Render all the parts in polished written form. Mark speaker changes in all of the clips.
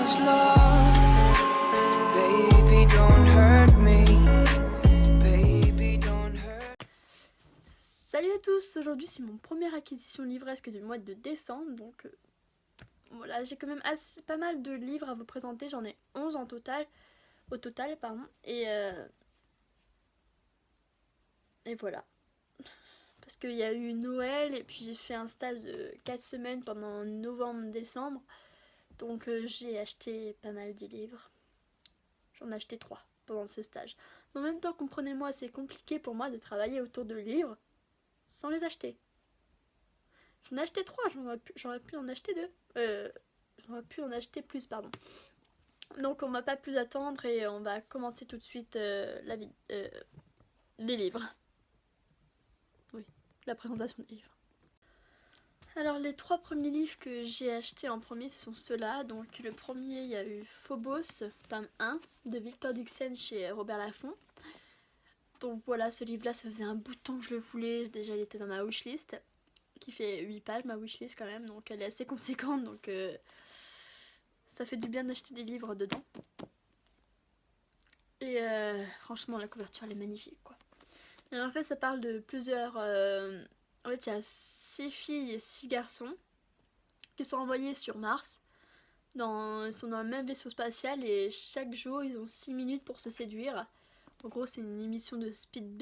Speaker 1: this love. Baby, don't hurt me. Baby, don't hurt.
Speaker 2: Salut à tous, aujourd'hui c'est mon première acquisition livresque du mois de décembre, donc voilà, j'ai quand même pas mal de livres à vous présenter, j'en ai 11 au total, pardon, et voilà. Parce qu'il y a eu Noël et puis j'ai fait un stage de 4 semaines pendant novembre-décembre, donc j'ai acheté pas mal de livres. J'en ai acheté 3 pendant ce stage. Mais en même temps, comprenez-moi, c'est compliqué pour moi de travailler autour de livres sans les acheter. J'en ai acheté 3, j'aurais pu en acheter 2. J'aurais pu en acheter plus, pardon. Donc on va pas plus attendre et on va commencer tout de suite les livres. Oui, la présentation des livres. Alors les 3 premiers livres que j'ai achetés en premier, ce sont ceux-là. Donc le premier, il y a eu Phobos, tome 1, de Victor Dixon chez Robert Laffont. Donc voilà, ce livre-là, ça faisait un bout de temps que je le voulais. Déjà, il était dans ma wishlist, qui fait 8 pages, ma wishlist quand même. Donc elle est assez conséquente, donc ça fait du bien d'acheter des livres dedans. Et franchement, la couverture, elle est magnifique, quoi. Et en fait, ça parle de plusieurs... En fait, il y a 6 filles et 6 garçons qui sont envoyés sur Mars. Ils sont dans le même vaisseau spatial et chaque jour, ils ont 6 minutes pour se séduire. En gros, c'est une émission de speed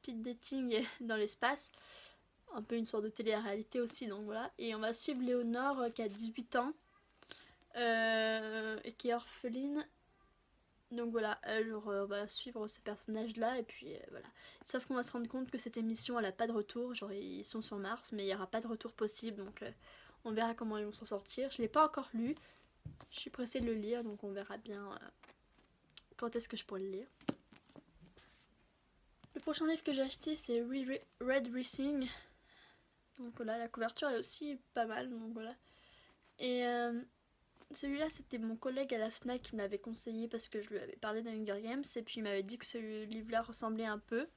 Speaker 2: dating dans l'espace. Un peu une sorte de télé-réalité aussi, donc voilà. Et on va suivre Léonore qui a 18 ans et qui est orpheline. Donc voilà, on va suivre ce personnage-là et puis voilà. Sauf qu'on va se rendre compte que cette émission, elle a pas de retour. Genre, ils sont sur Mars, mais il n'y aura pas de retour possible. Donc on verra comment ils vont s'en sortir. Je l'ai pas encore lu. Je suis pressée de le lire, donc on verra bien quand est-ce que je pourrai le lire. Le prochain livre que j'ai acheté, c'est Red Rising. Donc voilà, la couverture est aussi pas mal, donc voilà. Et celui-là, c'était mon collègue à la FNAC qui me l'avait conseillé parce que je lui avais parlé d'Hunger Games et puis il m'avait dit que ce livre-là ressemblait un peu.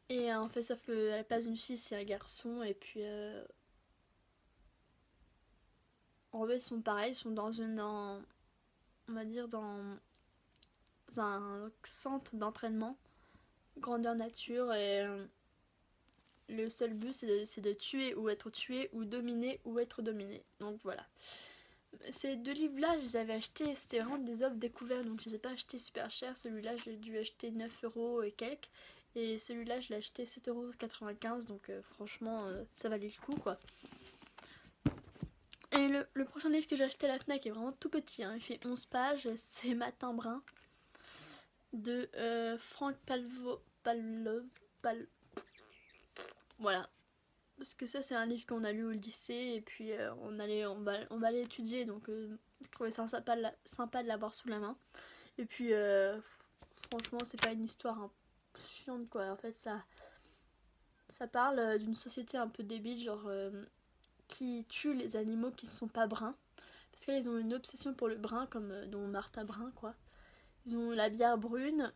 Speaker 2: Et en fait, sauf qu'à la place d'une fille, c'est un garçon et puis... En fait, ils sont pareils, ils sont on va dire dans un centre d'entraînement, grandeur nature, et le seul but c'est de tuer ou être tué, ou dominer ou être dominé. Donc voilà. Ces 2 livres-là, je les avais achetés, c'était vraiment des offres découvertes, donc je les ai pas achetés super cher. Celui-là, j'ai dû acheter 9 € et quelques. Et celui-là, je l'ai acheté 7,95 €, donc franchement, ça valait le coup, quoi. Et le prochain livre que j'ai acheté à la FNAC est vraiment tout petit, hein. Il fait 11 pages, c'est Matin Brun de Franck Voilà. Parce que ça, c'est un livre qu'on a lu au lycée et puis on va aller étudier, donc je trouvais ça sympa de l'avoir sous la main. Et puis franchement, c'est pas une histoire un peu chiante, quoi. En fait, ça parle d'une société un peu débile, genre qui tue les animaux qui ne sont pas bruns. Parce qu'ils ont une obsession pour le brun, comme dont Martin Brun, quoi. Ils ont la bière brune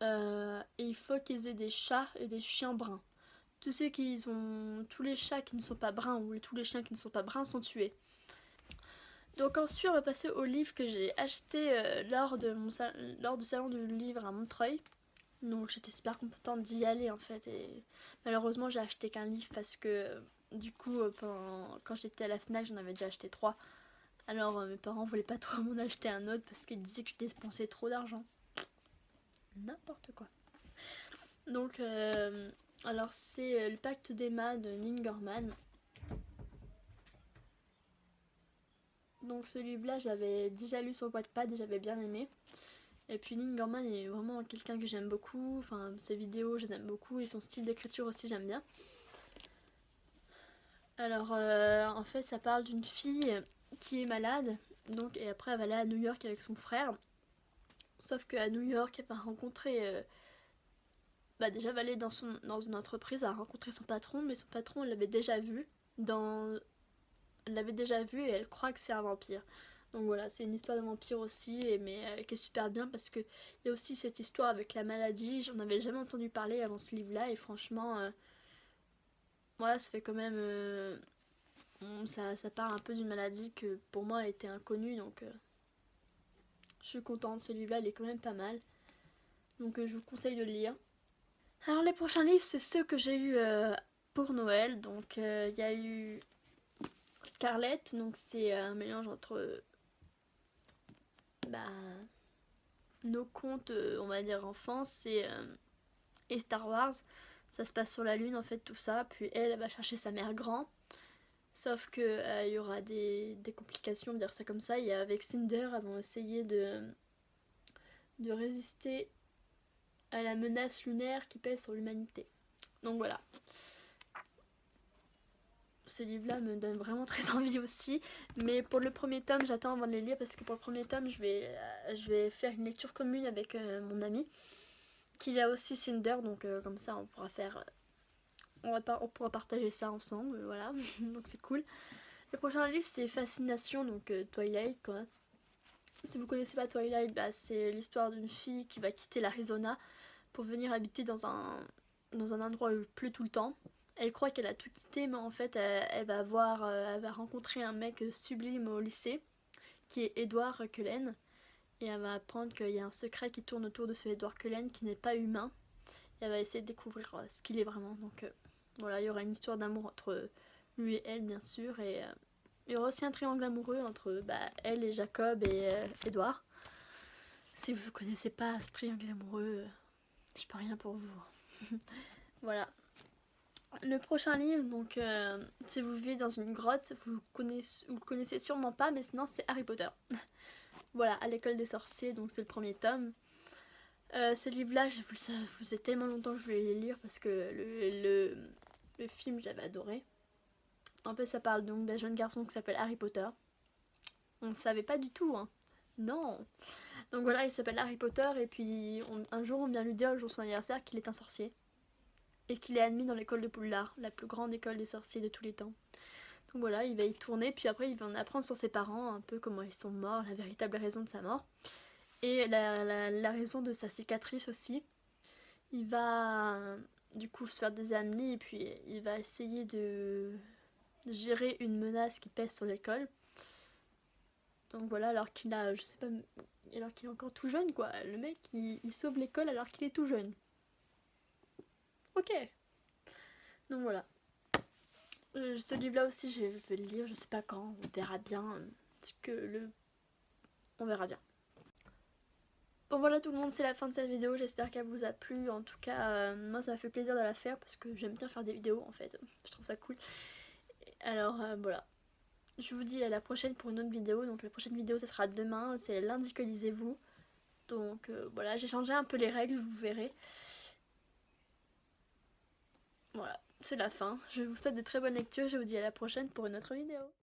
Speaker 2: et il faut qu'ils aient des chats et des chiens bruns. Tous les chats qui ne sont pas bruns ou tous les chiens qui ne sont pas bruns sont tués. Donc ensuite on va passer au livre que j'ai acheté lors du salon du livre à Montreuil. Donc j'étais super contente d'y aller en fait, et malheureusement j'ai acheté qu'un livre parce que du coup quand j'étais à la FNAC j'en avais déjà acheté 3. Alors mes parents voulaient pas trop m'en acheter un autre parce qu'ils disaient que je dépensais trop d'argent. N'importe quoi. Donc alors c'est Le Pacte d'Emma de Neil Gaiman. Donc ce livre-là, je l'avais déjà lu sur Wattpad et j'avais bien aimé. Et puis Neil Gaiman est vraiment quelqu'un que j'aime beaucoup. Enfin, ses vidéos, je les aime beaucoup et son style d'écriture aussi, j'aime bien. Alors en fait, ça parle d'une fille qui est malade. Donc, et après, elle va aller à New York avec son frère. Sauf qu'à New York, elle va rencontrer... déjà, elle va aller dans une entreprise, elle a rencontré son patron, mais son patron, elle l'avait déjà vu et elle croit que c'est un vampire. Donc voilà, c'est une histoire de vampire aussi, mais qui est super bien parce qu'il y a aussi cette histoire avec la maladie. J'en avais jamais entendu parler avant ce livre-là et franchement, voilà, ça fait quand même Ça parle un peu d'une maladie que pour moi était inconnue, donc je suis contente. Ce livre-là, il est quand même pas mal. Donc je vous conseille de le lire. Alors les prochains livres, c'est ceux que j'ai eus pour Noël. Donc il y a eu Scarlett, donc c'est un mélange entre bah, nos contes, on va dire enfance, et Star Wars. Ça se passe sur la Lune en fait, tout ça. Puis elle va chercher sa mère grand. Sauf que il y aura des complications, on va dire ça comme ça. Il y a avec Cinder, elles vont essayer de résister à la menace lunaire qui pèse sur l'humanité. Donc voilà. Ces livres-là me donnent vraiment très envie aussi. Mais pour le premier tome, j'attends avant de les lire parce que pour le premier tome, je vais faire une lecture commune avec mon ami qui a aussi Cinder. Donc comme ça, on pourra faire... on pourra partager ça ensemble, voilà. Donc c'est cool. Le prochain livre, c'est Fascination, donc Twilight, quoi. Si vous connaissez pas Twilight, bah, c'est l'histoire d'une fille qui va quitter l'Arizona pour venir habiter dans un endroit où il pleut tout le temps. Elle croit qu'elle a tout quitté, mais en fait, elle va rencontrer un mec sublime au lycée, qui est Edward Cullen. Et elle va apprendre qu'il y a un secret qui tourne autour de ce Edward Cullen qui n'est pas humain. Et elle va essayer de découvrir ce qu'il est vraiment. Donc voilà, il y aura une histoire d'amour entre lui et elle, bien sûr. Et il y aura aussi un triangle amoureux entre elle et Jacob et Edward. Si vous ne connaissez pas ce triangle amoureux, je peux rien pour vous. Voilà. Le prochain livre, donc si vous vivez dans une grotte, vous le connaissez sûrement pas, mais sinon c'est Harry Potter. Voilà, à l'école des sorciers, donc c'est le premier tome. Ces livres-là, ça faisait tellement longtemps que je voulais les lire parce que le film, j'avais adoré. En fait, ça parle donc d'un jeune garçon qui s'appelle Harry Potter. On ne savait pas du tout, hein. Non. Donc voilà, il s'appelle Harry Potter et puis un jour on vient lui dire le jour de son anniversaire qu'il est un sorcier. Et qu'il est admis dans l'école de Poudlard, la plus grande école des sorciers de tous les temps. Donc voilà, il va y tourner, puis après il va en apprendre sur ses parents, un peu comment ils sont morts, la véritable raison de sa mort. Et la raison de sa cicatrice aussi. Il va du coup se faire des amis et puis il va essayer de gérer une menace qui pèse sur l'école. Donc voilà, alors qu'il a, je sais pas, alors qu'il est encore tout jeune quoi. Le mec, il sauve l'école alors qu'il est tout jeune. Ok. Donc voilà. Ce livre-là aussi, je vais le lire, je sais pas quand, on verra bien. On verra bien. Bon voilà tout le monde, c'est la fin de cette vidéo, j'espère qu'elle vous a plu. En tout cas, moi ça m'a fait plaisir de la faire parce que j'aime bien faire des vidéos en fait. Je trouve ça cool. Alors voilà. Je vous dis à la prochaine pour une autre vidéo. Donc la prochaine vidéo, ça sera demain, c'est lundi que lisez-vous. Donc voilà, j'ai changé un peu les règles, vous verrez. Voilà, c'est la fin. Je vous souhaite de très bonnes lectures. Je vous dis à la prochaine pour une autre vidéo.